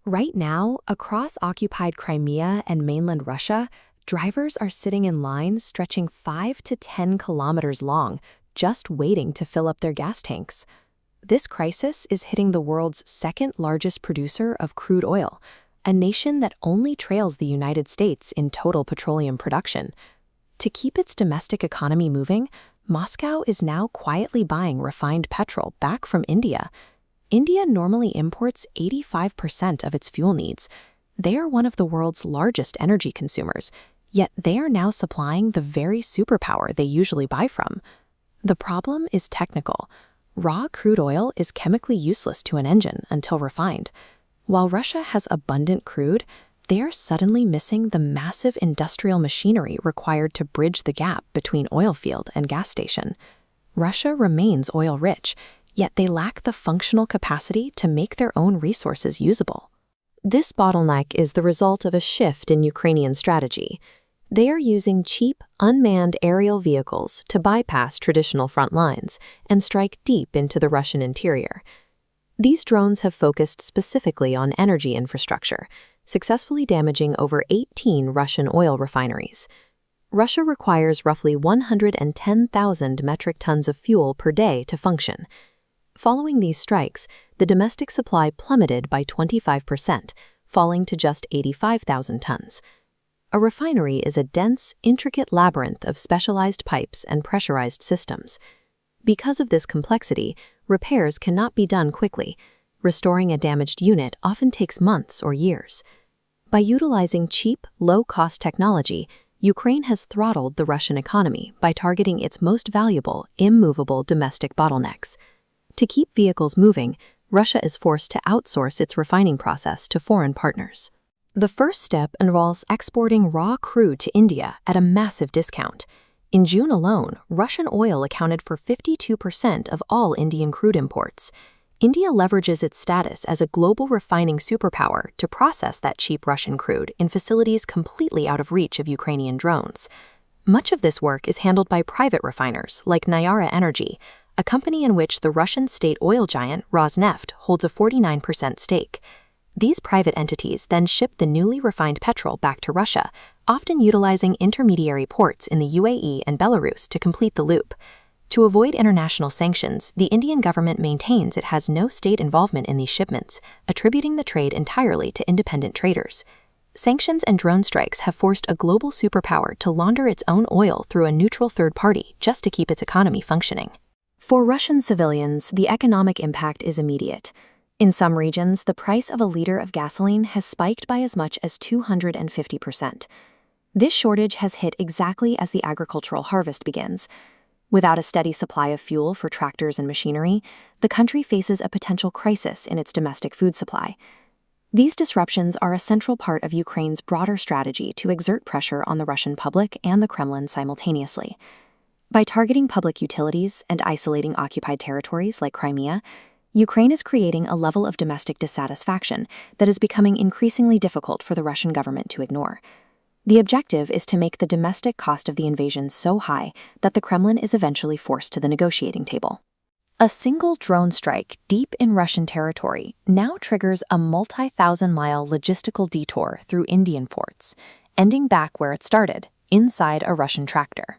Right now, across occupied Crimea and mainland Russia, drivers are sitting in lines stretching 5 to 10 kilometers long, just waiting to fill up their gas tanks. This crisis is hitting the world's second largest producer of crude oil, a nation that only trails the United States in total petroleum production. To keep its domestic economy moving, Moscow is now quietly buying refined petrol back from India. India normally imports 85% of its fuel needs. They are one of the world's largest energy consumers, yet they are now supplying the very superpower they usually buy from. The problem is technical. Raw crude oil is chemically useless to an engine until refined. While Russia has abundant crude, they are suddenly missing the massive industrial machinery required to bridge the gap between oil field and gas station. Russia remains oil-rich, yet they lack the functional capacity to make their own resources usable. This bottleneck is the result of a shift in Ukrainian strategy. They are using cheap, unmanned aerial vehicles to bypass traditional front lines and strike deep into the Russian interior. These drones have focused specifically on energy infrastructure, successfully damaging over 18 Russian oil refineries. Russia requires roughly 110,000 metric tons of fuel per day to function. Following these strikes, the domestic supply plummeted by 25%, falling to just 85,000 tons. A refinery is a dense, intricate labyrinth of specialized pipes and pressurized systems. Because of this complexity, repairs cannot be done quickly. Restoring a damaged unit often takes months or years. By utilizing cheap, low-cost technology, Ukraine has throttled the Russian economy by targeting its most valuable, immovable domestic bottlenecks. To keep vehicles moving, Russia is forced to outsource its refining process to foreign partners. The first step involves exporting raw crude to India at a massive discount. In June alone, Russian oil accounted for 52% of all Indian crude imports. India leverages its status as a global refining superpower to process that cheap Russian crude in facilities completely out of reach of Ukrainian drones. Much of this work is handled by private refiners like Nayara Energy, a company in which the Russian state oil giant Rosneft holds a 49% stake. These private entities then ship the newly refined petrol back to Russia, often utilizing intermediary ports in the UAE and Belarus to complete the loop. To avoid international sanctions, the Indian government maintains it has no state involvement in these shipments, attributing the trade entirely to independent traders. Sanctions and drone strikes have forced a global superpower to launder its own oil through a neutral third party just to keep its economy functioning. For Russian civilians, the economic impact is immediate. In some regions, the price of a liter of gasoline has spiked by as much as 250%. This shortage has hit exactly as the agricultural harvest begins. Without a steady supply of fuel for tractors and machinery, the country faces a potential crisis in its domestic food supply. These disruptions are a central part of Ukraine's broader strategy to exert pressure on the Russian public and the Kremlin simultaneously. By targeting public utilities and isolating occupied territories like Crimea, Ukraine is creating a level of domestic dissatisfaction that is becoming increasingly difficult for the Russian government to ignore. The objective is to make the domestic cost of the invasion so high that the Kremlin is eventually forced to the negotiating table. A single drone strike deep in Russian territory now triggers a multi-thousand-mile logistical detour through Indian ports, ending back where it started, inside a Russian tractor.